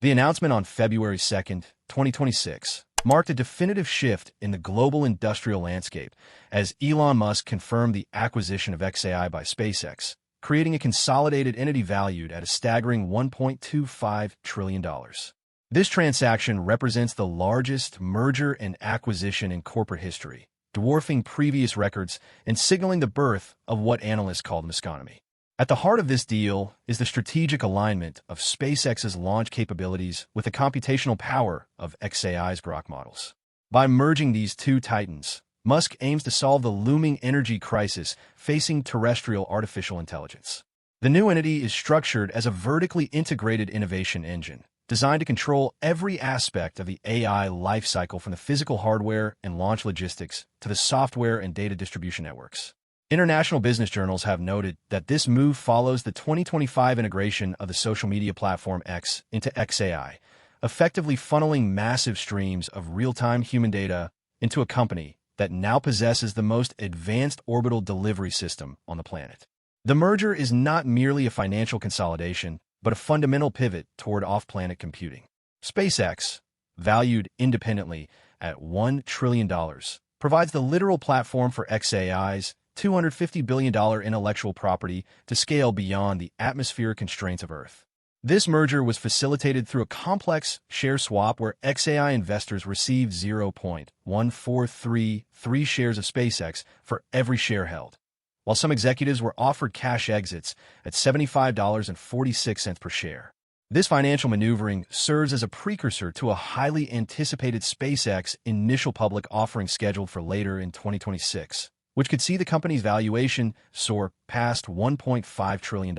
The announcement on February 2nd, 2026, marked a definitive shift in the global industrial landscape as Elon Musk confirmed the acquisition of XAI by SpaceX, creating a consolidated entity valued at a staggering $1.25 trillion. This transaction represents the largest merger and acquisition in corporate history, dwarfing previous records and signaling the birth of what analysts call the Muskonomy. At the heart of this deal is the strategic alignment of SpaceX's launch capabilities with the computational power of XAI's Grok models. By merging these two titans, Musk aims to solve the looming energy crisis facing terrestrial artificial intelligence. The new entity is structured as a vertically integrated innovation engine, designed to control every aspect of the AI lifecycle from the physical hardware and launch logistics to the software and data distribution networks. International business journals have noted that this move follows the 2025 integration of the social media platform X into XAI, effectively funneling massive streams of real-time human data into a company that now possesses the most advanced orbital delivery system on the planet. The merger is not merely a financial consolidation, but a fundamental pivot toward off-planet computing. SpaceX, valued independently at $1 trillion, provides the literal platform for XAI's $250 billion intellectual property to scale beyond the atmospheric constraints of Earth. This merger was facilitated through a complex share swap where XAI investors received 0.1433 shares of SpaceX for every share held, while some executives were offered cash exits at $75.46 per share. This financial maneuvering serves as a precursor to a highly anticipated SpaceX initial public offering scheduled for later in 2026, which could see the company's valuation soar past $1.5 trillion.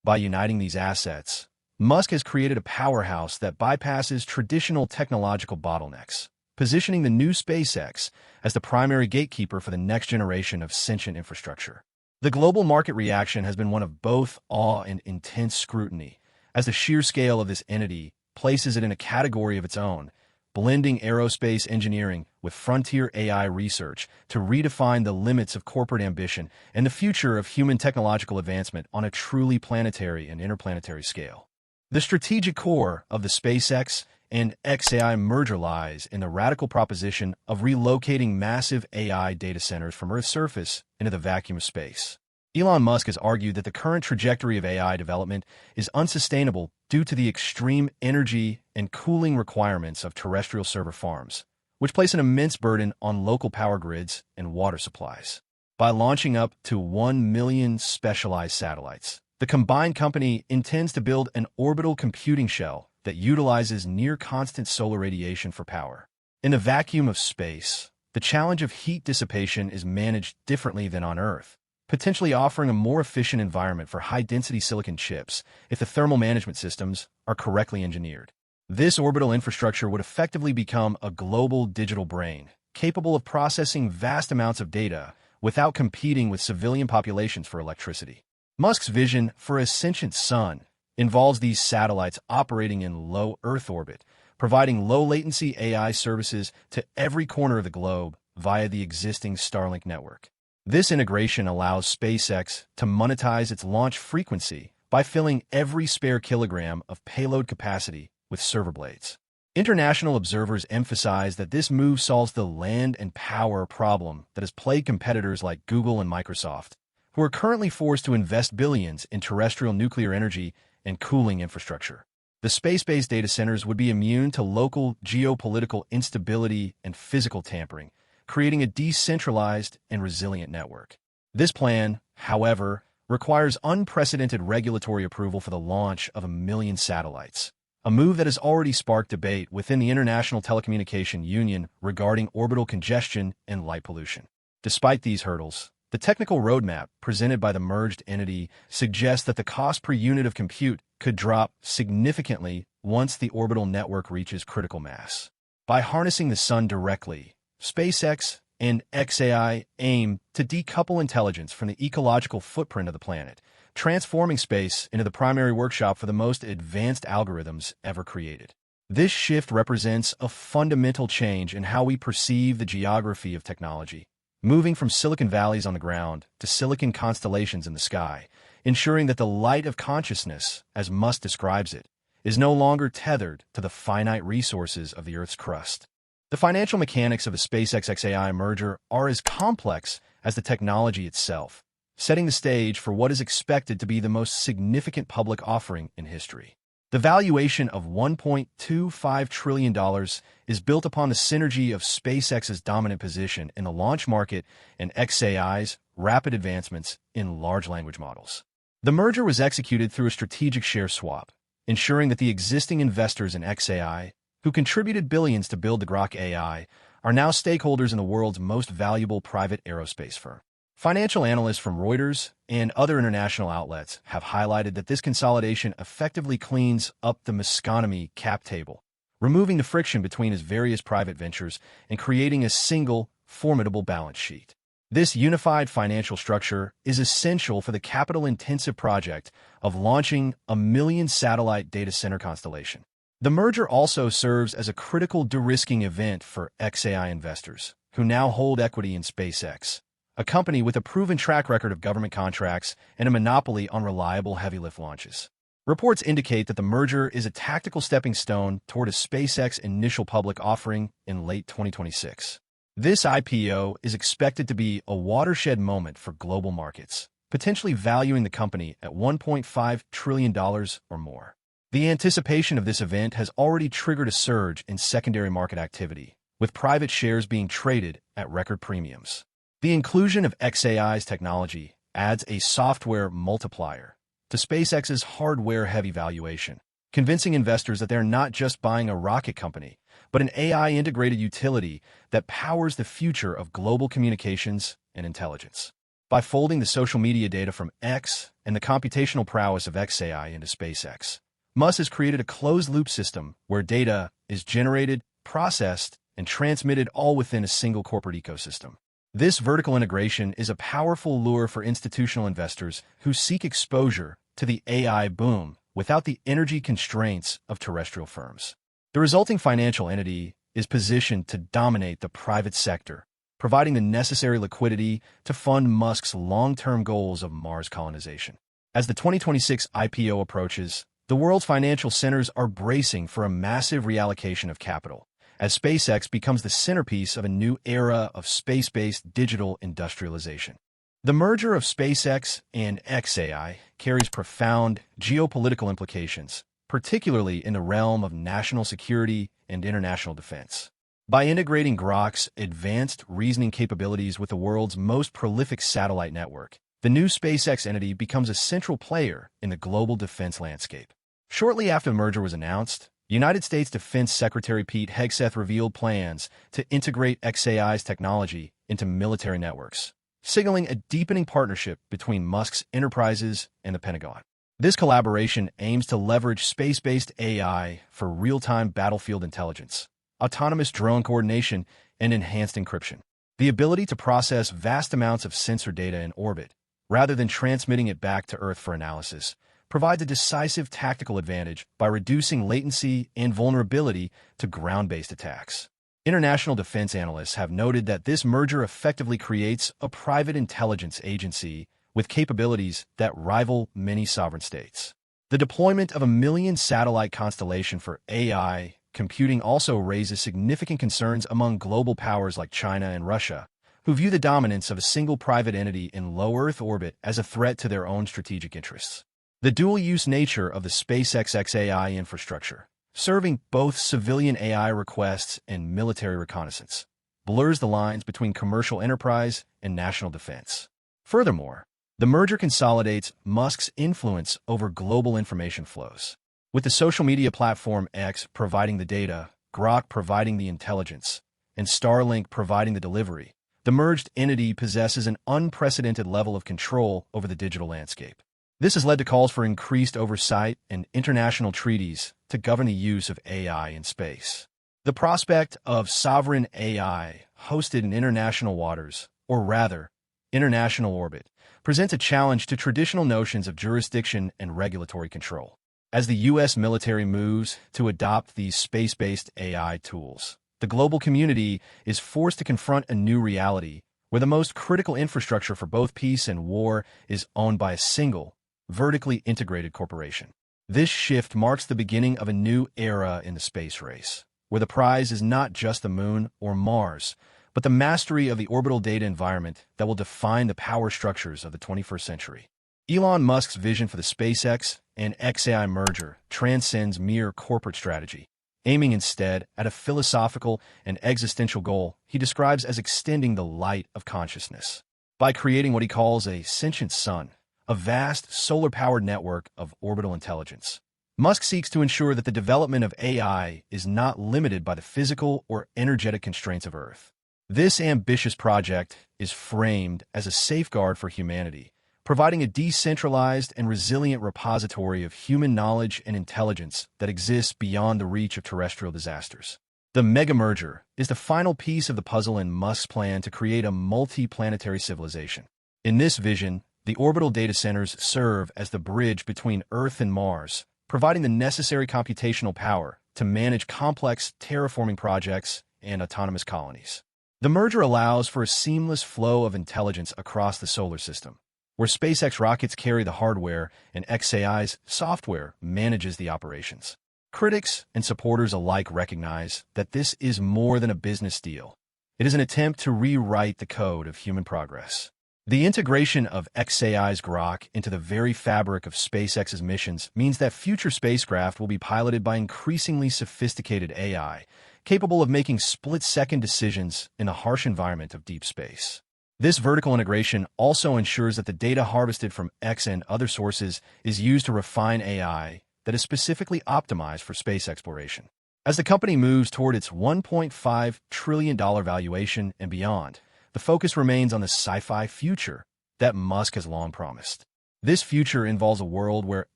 By uniting these assets, Musk has created a powerhouse that bypasses traditional technological bottlenecks, positioning the new SpaceX as the primary gatekeeper for the next generation of sentient infrastructure. The global market reaction has been one of both awe and intense scrutiny, as the sheer scale of this entity places it in a category of its own, blending aerospace engineering with frontier AI research to redefine the limits of corporate ambition and the future of human technological advancement on a truly planetary and interplanetary scale. The strategic core of the SpaceX and XAI merger lies in the radical proposition of relocating massive AI data centers from Earth's surface into the vacuum of space. Elon Musk has argued that the current trajectory of AI development is unsustainable due to the extreme energy and cooling requirements of terrestrial server farms, which place an immense burden on local power grids and water supplies. By launching up to 1 million specialized satellites, the combined company intends to build an orbital computing shell that utilizes near-constant solar radiation for power. In the vacuum of space, the challenge of heat dissipation is managed differently than on Earth, potentially offering a more efficient environment for high-density silicon chips if the thermal management systems are correctly engineered. This orbital infrastructure would effectively become a global digital brain, capable of processing vast amounts of data without competing with civilian populations for electricity. Musk's vision for a sentient sun involves these satellites operating in low Earth orbit, providing low-latency AI services to every corner of the globe via the existing Starlink network. This integration allows SpaceX to monetize its launch frequency by filling every spare kilogram of payload capacity with server blades. International observers emphasize that this move solves the land and power problem that has plagued competitors like Google and Microsoft, who are currently forced to invest billions in terrestrial nuclear energy and cooling infrastructure. The space-based data centers would be immune to local geopolitical instability and physical tampering, creating a decentralized and resilient network. This plan, however, requires unprecedented regulatory approval for the launch of 1 million satellites, a move that has already sparked debate within the International Telecommunication Union regarding orbital congestion and light pollution. Despite these hurdles, the technical roadmap presented by the merged entity suggests that the cost per unit of compute could drop significantly once the orbital network reaches critical mass. By harnessing the sun directly, SpaceX and XAI aim to decouple intelligence from the ecological footprint of the planet, transforming space into the primary workshop for the most advanced algorithms ever created. This shift represents a fundamental change in how we perceive the geography of technology, moving from silicon valleys on the ground to silicon constellations in the sky, ensuring that the light of consciousness, as Musk describes it, is no longer tethered to the finite resources of the Earth's crust. The financial mechanics of the SpaceX AI merger are as complex as the technology itself, setting the stage for what is expected to be the most significant public offering in history. The valuation of $1.25 trillion is built upon the synergy of SpaceX's dominant position in the launch market and xAI's rapid advancements in large language models. The merger was executed through a strategic share swap, ensuring that the existing investors in xAI, who contributed billions to build the Grok AI, are now stakeholders in the world's most valuable private aerospace firm. Financial analysts from Reuters and other international outlets have highlighted that this consolidation effectively cleans up the Muskonomy cap table, removing the friction between its various private ventures and creating a single, formidable balance sheet. This unified financial structure is essential for the capital-intensive project of launching a 1 million satellite data center constellation. The merger also serves as a critical de-risking event for xAI investors, who now hold equity in SpaceX, a company with a proven track record of government contracts and a monopoly on reliable heavy-lift launches. Reports indicate that the merger is a tactical stepping stone toward a SpaceX initial public offering in late 2026. This IPO is expected to be a watershed moment for global markets, potentially valuing the company at $1.5 trillion or more. The anticipation of this event has already triggered a surge in secondary market activity, with private shares being traded at record premiums. The inclusion of xAI's technology adds a software multiplier to SpaceX's hardware-heavy valuation, convincing investors that they're not just buying a rocket company, but an AI-integrated utility that powers the future of global communications and intelligence. By folding the social media data from X and the computational prowess of xAI into SpaceX, Musk has created a closed-loop system where data is generated, processed, and transmitted all within a single corporate ecosystem. This vertical integration is a powerful lure for institutional investors who seek exposure to the AI boom without the energy constraints of terrestrial firms. The resulting financial entity is positioned to dominate the private sector, providing the necessary liquidity to fund Musk's long-term goals of Mars colonization. As the 2026 IPO approaches, the world's financial centers are bracing for a massive reallocation of capital, as SpaceX becomes the centerpiece of a new era of space-based digital industrialization. The merger of SpaceX and xAI carries profound geopolitical implications, particularly in the realm of national security and international defense. By integrating Grok's advanced reasoning capabilities with the world's most prolific satellite network, the new SpaceX entity becomes a central player in the global defense landscape. Shortly after the merger was announced, United States Defense Secretary Pete Hegseth revealed plans to integrate xAI's technology into military networks, signaling a deepening partnership between Musk's enterprises and the Pentagon. This collaboration aims to leverage space-based AI for real-time battlefield intelligence, autonomous drone coordination, and enhanced encryption. The ability to process vast amounts of sensor data in orbit, rather than transmitting it back to Earth for analysis, provides a decisive tactical advantage by reducing latency and vulnerability to ground-based attacks. International defense analysts have noted that this merger effectively creates a private intelligence agency with capabilities that rival many sovereign states. The deployment of a 1 million satellite constellation for AI computing also raises significant concerns among global powers like China and Russia, who view the dominance of a single private entity in low Earth orbit as a threat to their own strategic interests. The dual-use nature of the SpaceX xAI infrastructure, serving both civilian AI requests and military reconnaissance, blurs the lines between commercial enterprise and national defense. Furthermore, the merger consolidates Musk's influence over global information flows. With the social media platform X providing the data, Grok providing the intelligence, and Starlink providing the delivery, the merged entity possesses an unprecedented level of control over the digital landscape. This has led to calls for increased oversight and international treaties to govern the use of AI in space. The prospect of sovereign AI hosted in international waters, or rather, international orbit, presents a challenge to traditional notions of jurisdiction and regulatory control. As the U.S. military moves to adopt these space-based AI tools, the global community is forced to confront a new reality where the most critical infrastructure for both peace and war is owned by a single, vertically integrated corporation. This shift marks the beginning of a new era in the space race, where the prize is not just the Moon or Mars, but the mastery of the orbital data environment that will define the power structures of the 21st century. Elon Musk's vision for the SpaceX and XAI merger transcends mere corporate strategy, aiming instead at a philosophical and existential goal he describes as extending the light of consciousness. By creating what he calls a sentient sun, a vast solar-powered network of orbital intelligence, Musk seeks to ensure that the development of AI is not limited by the physical or energetic constraints of Earth. This ambitious project is framed as a safeguard for humanity, providing a decentralized and resilient repository of human knowledge and intelligence that exists beyond the reach of terrestrial disasters. The mega-merger is the final piece of the puzzle in Musk's plan to create a multi-planetary civilization. In this vision, the orbital data centers serve as the bridge between Earth and Mars, providing the necessary computational power to manage complex terraforming projects and autonomous colonies. The merger allows for a seamless flow of intelligence across the solar system, where SpaceX rockets carry the hardware and XAI's software manages the operations. Critics and supporters alike recognize that this is more than a business deal. It is an attempt to rewrite the code of human progress. The integration of XAI's Grok into the very fabric of SpaceX's missions means that future spacecraft will be piloted by increasingly sophisticated AI, capable of making split-second decisions in the harsh environment of deep space. This vertical integration also ensures that the data harvested from X and other sources is used to refine AI that is specifically optimized for space exploration. As the company moves toward its $1.5 trillion valuation and beyond, the focus remains on the sci-fi future that Musk has long promised. This future involves a world where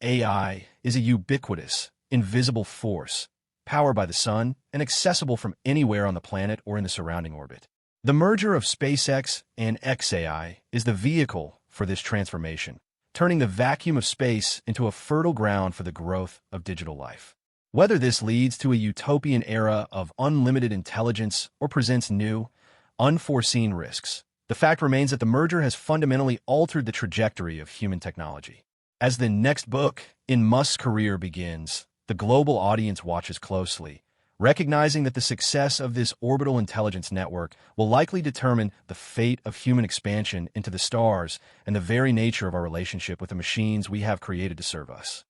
AI is a ubiquitous, invisible force, powered by the sun and accessible from anywhere on the planet or in the surrounding orbit. The merger of SpaceX and XAI is the vehicle for this transformation, turning the vacuum of space into a fertile ground for the growth of digital life. Whether this leads to a utopian era of unlimited intelligence or presents new, unforeseen risks, the fact remains that the merger has fundamentally altered the trajectory of human technology. As the next book in Musk's career begins, the global audience watches closely, recognizing that the success of this orbital intelligence network will likely determine the fate of human expansion into the stars and the very nature of our relationship with the machines we have created to serve us.